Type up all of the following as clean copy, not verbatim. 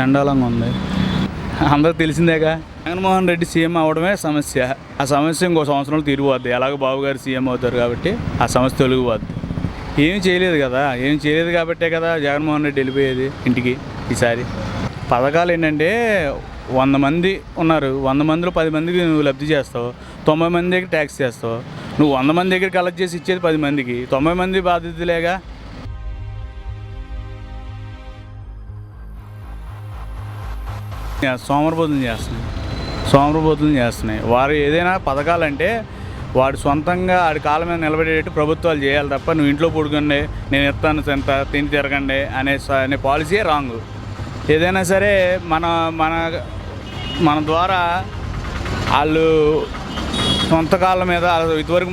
చండాలంగా ఉంది. అందరికి తెలిసిందేగా, జగన్మోహన్ రెడ్డి సీఎం అవడమే సమస్య. ఆ సమస్య ఇంకో సంవత్సరంలో తీరిపోద్ది. ఎలాగో బాబు గారు సీఎం అవుతారు కాబట్టి ఆ సమస్య తొలగిపోద్ది. ఏం చేయలేదు కదా, ఏం చేయలేదు కాబట్టే కదా జగన్మోహన్ రెడ్డి వెళ్ళిపోయేది ఇంటికి. ఈసారి పథకాలు ఏంటంటే 100 మంది ఉన్నారు, 100 మందిలో 10 మందికి నువ్వు లబ్ధి చేస్తావు, 90 మంది దగ్గర ట్యాక్స్ చేస్తావు. నువ్వు 100 మంది దగ్గర కలెక్ట్ చేసి ఇచ్చేది 10 మందికి, 90 మంది బాధ్యతలేగా. సోమరబోతులు చేస్తున్నాయి. వారు ఏదైనా పథకాలంటే వాడు సొంతంగా ఆడి కాళ్ళ మీద నిలబడేటట్టు ప్రభుత్వాలు చేయాలి తప్ప నువ్వు ఇంట్లో పడుకోండి, నేను ఇస్తాను ఎంత తిని తిరగండి అనే పాలసీయే రాంగ్. ఏదైనా సరే మన ద్వారా వాళ్ళు సొంత కాళ్ళ మీద ఇదివరకు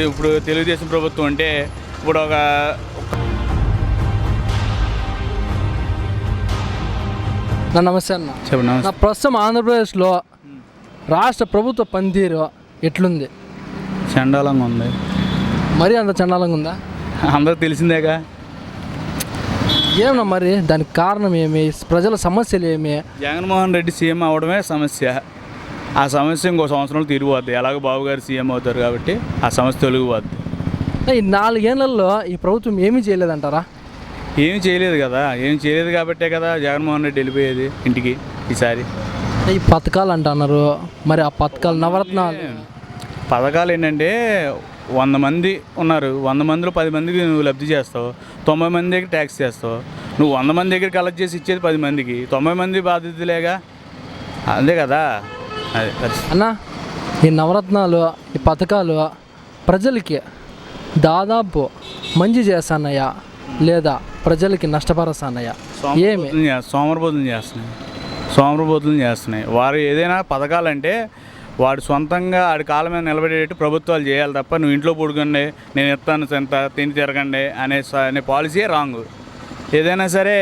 ఇప్పుడు తెలుగుదేశం ప్రభుత్వం అంటే ఇప్పుడు నమస్తే అన్న. చెప్పండి. ప్రస్తుతం ఆంధ్రప్రదేశ్లో రాష్ట్ర ప్రభుత్వ పనితీరు ఎట్లుంది? చండాలంగా ఉంది. మరీ అంత చండాలంగా ఉందా? అందరికి తెలిసిందేగా. ఏమన్నా మరి దానికి కారణం ఏమి? ప్రజల సమస్యలు ఏమి? జగన్మోహన్ రెడ్డి సీఎం అవడమే సమస్య. ఆ సమస్య ఇంకో సంవత్సరంలో తీరిపోద్ది. ఎలాగో బాబు గారు సీఎం అవుతారు కాబట్టి ఆ సమస్య తొలగిపోద్ది. ఈ 4 ఏళ్లలో ఈ ప్రభుత్వం ఏమీ చేయలేదంటారా? ఏమి చేయలేదు కదా, ఏం చేయలేదు కాబట్టే కదా జగన్మోహన్ రెడ్డి వెళ్ళిపోయేది ఇంటికి ఈసారి. ఈ పథకాలు అంటున్నారు, మరి ఆ పథకాలు పథకాలు ఏంటంటే 100 మంది ఉన్నారు, 100 మందిలో 10 మందికి నువ్వు లబ్ధి చేస్తావు, 90 మంది దగ్గర ట్యాక్స్ చేస్తావు. నువ్వు 100 మంది దగ్గర కలెక్ట్ చేసి ఇచ్చేది 10 మందికి, 90 మంది బాధ్యతలేగా. అంతే కదా. అదే అన్న, ఈ నవరత్నాలు, ఈ పథకాలు ప్రజలకి దాదాపు మంచి చేస్తానయ్యా లేదా ప్రజలకి నష్టపరుస్తానయ్యా? ఏమి సోమరబోతులు చేస్తున్నాయి. వారు ఏదైనా పథకాలంటే వాడు సొంతంగా ఆడి కాళ్ళ మీద నిలబడేటట్టు ప్రభుత్వాలు చేయాలి తప్ప నువ్వు ఇంట్లో పడుకోండి, నేను ఇస్తాను ఎంత తిని తిరగండి అనే పాలసీయే రాంగ్. ఏదైనా సరే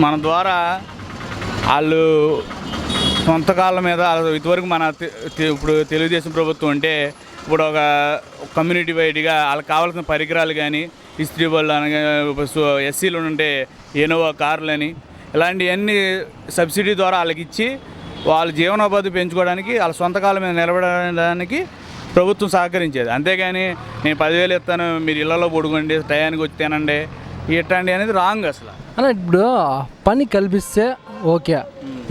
మన ద్వారా వాళ్ళు సొంత కాళ్ళ మీద ఇదివరకు ఇప్పుడు తెలుగుదేశం ప్రభుత్వం అంటే ఇప్పుడు ఒక కమ్యూనిటీ వైడ్గా వాళ్ళకి కావాల్సిన పరికరాలు కానీ, ఇస్త్రీ బళ్ళు అనగా ఎస్సీలు ఉంటే ఎనోవా కార్లని, ఇలాంటివన్నీ సబ్సిడీ ద్వారా వాళ్ళకి ఇచ్చి వాళ్ళ జీవనోపాధి పెంచుకోవడానికి, వాళ్ళ సొంత కాళ్ళ మీద నిలబడడానికి ప్రభుత్వం సహకరించేది. అంతేగాని నేను 10,000 ఇస్తాను, మీరు ఇళ్లలో పడుకోండి, టయానికి వచ్చి తినండి, ఇట్లాంటి అనేది రాంగ్ అసలు. అన్న, ఇప్పుడు పని కల్పిస్తే ఓకే,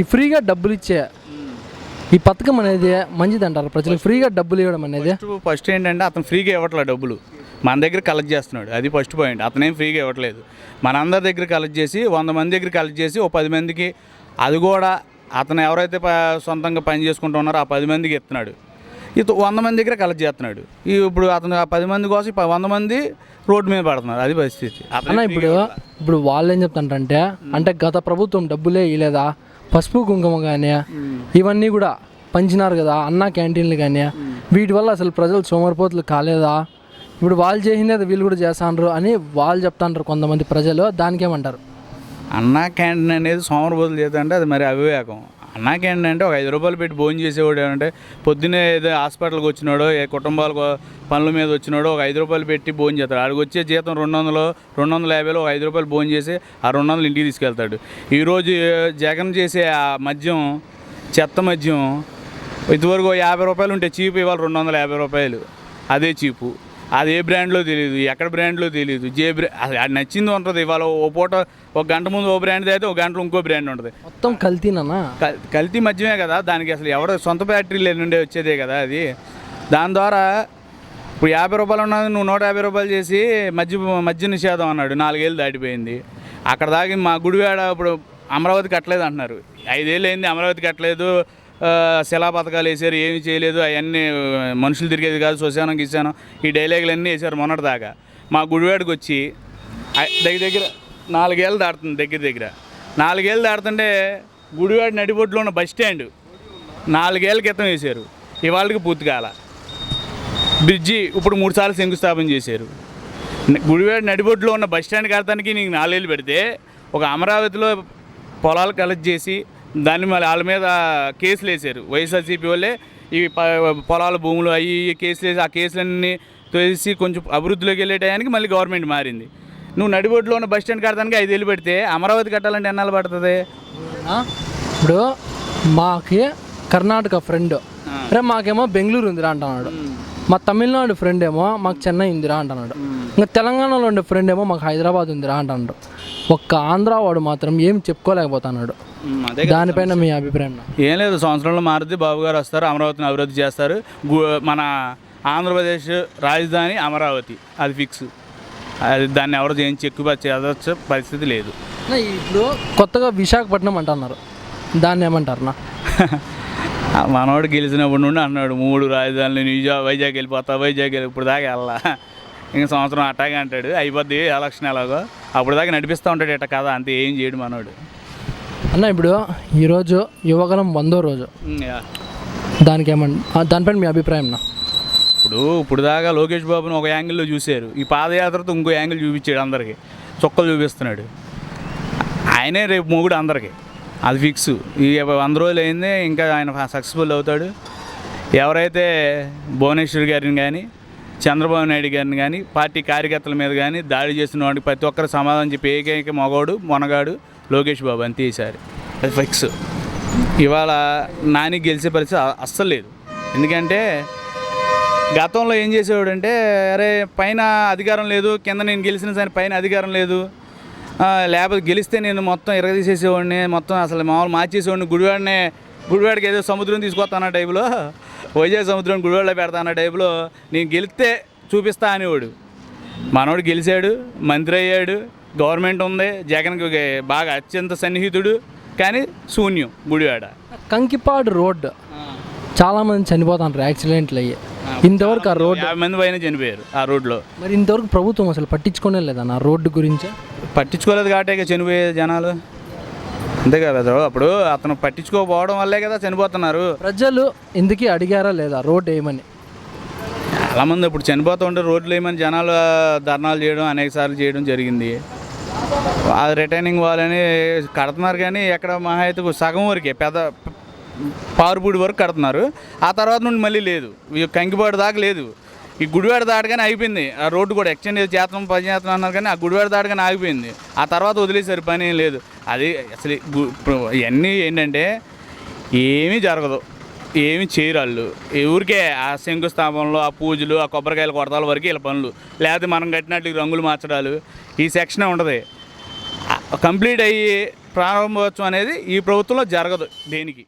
ఈ ఫ్రీగా డబ్బులు ఇచ్చే ఈ పథకం అనేది మంచిది అంటారు ప్రజలకు? ఫ్రీగా డబ్బులు ఇవ్వడం అనేది ఫస్ట్ ఏంటంటే అతను ఫ్రీగా ఇవ్వట్లేదు డబ్బులు, మన దగ్గర కలెక్ట్ చేస్తున్నాడు. అది ఫస్ట్ పాయింట్. అతనేం ఫ్రీగా ఇవ్వట్లేదు, మన అందరి దగ్గర కలెక్ట్ చేసి 100 మంది దగ్గర కలెక్ట్ చేసి 10 మందికి, అది కూడా అతను ఎవరైతే సొంతంగా పని చేసుకుంటూ ఉన్నారో ఆ 10 మందికి ఇస్తున్నాడు. 100 మంది దగ్గర కలెక్ట్ చేస్తున్నాడు. ఇప్పుడు అతను ఆ 10 మంది కోసం 100 మంది రోడ్డు మీద పడుతున్నారు. అది పరిస్థితి. అన్న, ఇప్పుడు వాళ్ళు ఏం చెప్తారంటే, అంటే గత ప్రభుత్వం డబ్బులే ఇవ్వలేదా, పసుపు కుంకుమ కానీ ఇవన్నీ కూడా పంచినారు కదా, అన్న క్యాంటీన్లు కానీ, వీటి వల్ల అసలు ప్రజలు సోమరిపోతులు కాలేదా, ఇప్పుడు వాళ్ళు చేసిందే వీళ్ళు కూడా చేస్తాండ్రు అని వాళ్ళు చెప్తాంటారు కొంతమంది ప్రజలు. దానికేమంటారు? అన్నా క్యాంటీన్ అనేది సోమరిపోతులు చేద్దంటే అది మరి అవివేకం. అన్నా క్యాంటీన్ అంటే ఒక 5 రూపాయలు పెట్టి భోజనం చేసేవాడు. ఏమంటే పొద్దున్నే ఏదో హాస్పిటల్కి వచ్చినాడో, ఏ కుటుంబాలకు పనుల మీద వచ్చినాడో ఒక 5 రూపాయలు పెట్టి భోజనం చేస్తాడు. ఆడికి వచ్చే జీతం 200, 250లో 5 రూపాయలు భోజనం చేసి ఆ 200 ఇంటికి తీసుకెళ్తాడు. ఈరోజు జగన్ చేసే ఆ మద్యం, చెత్త మద్యం, ఇదివరకు 50 రూపాయలు ఉంటే చీపు, ఇవాళ 250 రూపాయలు. అదే చీపు. అది ఏ బ్రాండ్లో తెలియదు, ఎక్కడ బ్రాండ్లో తెలియదు. అది నచ్చింది ఉంటుంది. ఇవాళ ఓ పూట ఒక గంట ముందు ఓ బ్రాండ్ అయితే ఒక గంటలో ఇంకో బ్రాండ్ ఉంటుంది. మొత్తం కల్తీనా? కల్తీ మద్యమే కదా. దానికి అసలు ఎవడో సొంత ఫ్యాక్టరీలు నుండే వచ్చేదే కదా అది. దాని ద్వారా ఇప్పుడు 50 రూపాయలు ఉన్నది నువ్వు 150 రూపాయలు చేసి మద్య నిషేధం అన్నాడు. 4 ఏళ్ళు దాటిపోయింది. అక్కడ దాకా మా గుడివాడ ఇప్పుడు అమరావతి కట్టలేదు అంటున్నారు. 5 ఏళ్ళు అయింది అమరావతి కట్టలేదు, శిలా పథకాలు వేసారు, ఏమి చేయలేదు. అవన్నీ మనుషులు తిరిగేది కాదు, శ్మశానం గిశానం ఈ డైలాగులన్నీ వేసారు మొన్నటి దాకా. మా గుడివాడికి వచ్చి దగ్గర 4 ఏళ్ళు దాడుతుంది. దగ్గర 4 ఏళ్ళు దాడుతుంటే గుడివాడి నడిబొడ్లో ఉన్న బస్ స్టాండ్ 4 ఏళ్ళ క్రితం వేశారు, ఇవాళకి పూర్తి కాల. బ్రిడ్జి ఇప్పుడు 3 సార్లు శంకుస్థాపన చేశారు. గుడివాడి నడిబొడ్లో ఉన్న బస్ స్టాండ్ కడతానికి నీకు 4 ఏళ్ళు పెడితే, ఒక అమరావతిలో పొలాలు కలెక్ట్ చేసి దాన్ని మళ్ళీ వాళ్ళ మీద కేసులు వేసారు. వైఎస్ఆర్సీపీ వాళ్ళే ఈ పొలాల భూములు అవి కేసులు వేసి ఆ కేసులన్నీ తోసి కొంచెం అభివృద్ధిలోకి వెళ్ళే టయానికి మళ్ళీ గవర్నమెంట్ మారింది. నువ్వు నడిబొడ్లో ఉన్న బస్ స్టాండ్ కడతానికి 5 ఏళ్ళు పెడితే అమరావతి కట్టాలంటే ఎన్నాళ్ళు పడుతుంది? ఇప్పుడు మాకి కర్ణాటక ఫ్రెండ్ రే మాకేమో బెంగళూరు ఉందిరా అంటున్నాడు, మా తమిళనాడు ఫ్రెండ్ ఏమో మాకు చెన్నై ఉందిరా అంటున్నాడు, ఇంకా తెలంగాణలో ఉండే ఫ్రెండ్ ఏమో మాకు హైదరాబాద్ ఉందిరా అంటున్నాడు. ఒక్క ఆంధ్ర వాడు మాత్రం ఏం చెప్పుకోలేకపోతున్నాడు. దానిపైన మీ అభిప్రాయం? ఏం లేదు, సంవత్సరంలో మారుతి బాబు గారు వస్తారు, అమరావతిని అభివృద్ధి చేస్తారు. మన ఆంధ్రప్రదేశ్ రాజధాని అమరావతి, అది ఫిక్స్. అది దాన్ని ఎవరు చేయించి ఎక్కువ చేదొచ్చే పరిస్థితి లేదు. ఇప్పుడు కొత్తగా విశాఖపట్నం అంటున్నారు, దాన్ని ఏమంటారు? మనోడు గెలిచినప్పటి నుండి అన్నాడు 3 రాజధానులు వైజాగ్ వెళ్ళిపోతా, వైజాగ్ ఇప్పుడు దాకా వెళ్ళా, ఇంకా సంవత్సరం అట్టాగే అంటాడు. అయిపోద్ది ఎలక్షన్ ఎలాగో, అప్పుడు దాకా నడిపిస్తూ ఉంటాడు ఇట్ట కదా, అంతే ఏం చేయడు మనోడు. అన్న ఇప్పుడు ఈరోజు యువగలం 100వ రోజు, దానిపైన మీ అభిప్రాయం? ఇప్పుడు దాకా లోకేష్ బాబుని ఒక యాంగిల్లో చూశారు, ఈ పాదయాత్రతో ఇంకో యాంగిల్ చూపించాడు, అందరికీ చుక్కలు చూపిస్తున్నాడు. ఆయనే రేపు మొగుడు అందరికీ, అది ఫిక్స్. ఈ 100 రోజులు అయింది, ఇంకా ఆయన సక్సెస్ఫుల్ అవుతాడు. ఎవరైతే భువనేశ్వర్ గారిని కానీ చంద్రబాబు నాయుడు గారిని కానీ పార్టీ కార్యకర్తల మీద కానీ దాడి చేసిన వాడికి ప్రతి ఒక్కరు సమాధానం చెప్పి ఏకైక మగవాడు మొనగాడు లోకేష్ బాబు, అంతే ఈసారి అది ఫిక్స్. ఇవాళ నాని గెలిచే పరిస్థితి అస్సలు లేదు. ఎందుకంటే గతంలో ఏం చేసేవాడు అంటే, అరే పైన అధికారం లేదు, కింద నేను గెలిచిన సరే పైన అధికారం లేదు, లేకపోతే గెలిస్తే నేను మొత్తం ఇరగదీసేసేవాడిని, మొత్తం అసలు మామూలు మార్చేసేవాడిని, గుడివాడికి ఏదో సముద్రం తీసుకొస్తాను ఆ టైపులో, వైజాగ్ సముద్రం గుడివాడలో పెడతాను ఆ టైపులో నేను గెలిస్తే చూపిస్తా అనేవాడు. మనోడు గెలిచాడు, మంత్రి అయ్యాడు, గవర్నమెంట్ ఉంది, జగన్కి బాగా అత్యంత సన్నిహితుడు, కానీ శూన్యం గుడివాడ. కంకిపాడు రోడ్డు చాలామంది చనిపోతారు యాక్సిడెంట్లు అయ్యి, ఇంతవరకు ఆ రోడ్డు 50 మంది పైన చనిపోయారు ఆ రోడ్లో. మరి ఇంతవరకు ప్రభుత్వం అసలు పట్టించుకోనే లేదన్న రోడ్డు గురించి? పట్టించుకోలేదు కాబట్టి చనిపోయే జనాలు, అంతే కదా. అప్పుడు అతను పట్టించుకోకపోవడం వల్లే కదా చనిపోతున్నారు. ప్రజలు ఇందుకీ అడిగారా లేదా రోడ్డు వేయమని? చాలామంది ఇప్పుడు చనిపోతూ ఉంటే రోడ్లు వేయమని జనాలు ధర్నాలు చేయడం అనేక సార్లు చేయడం జరిగింది. అది రిటైనింగ్ వాళ్ళని కడుతున్నారు, కానీ ఎక్కడ మహా అయితే సగం వరకే, పెద్ద పారుపూడి వరకు కడుతున్నారు. ఆ తర్వాత నుండి మళ్ళీ లేదు, కంకిపాడు దాకా లేదు. ఈ గుడివాడ దాటగానే అయిపోయింది ఆ రోడ్డు కూడా. ఎక్స్టెండ్ చేస్తాం 10 చేస్తాం అన్నారు, కానీ ఆ గుడివాడ దాటగానే ఆగిపోయింది. ఆ తర్వాత వదిలేసారు, పని ఏం లేదు. అది అసలు ఇవన్నీ ఏంటంటే ఏమీ జరగదు, ఏమి చేయరు వాళ్ళు. ఊరికే ఆ శంకుస్థాపనలో ఆ పూజలు, ఆ కొబ్బరికాయలు కొడతాల వరకు వీళ్ళ పనులు, లేకపోతే మనం కట్టినట్లు రంగులు మార్చడాలు, ఈ సెక్షనే ఉండదు. కంప్లీట్ అయ్యి ప్రారంభోత్సవం అనేది ఈ ప్రభుత్వంలో జరగదు దేనికి.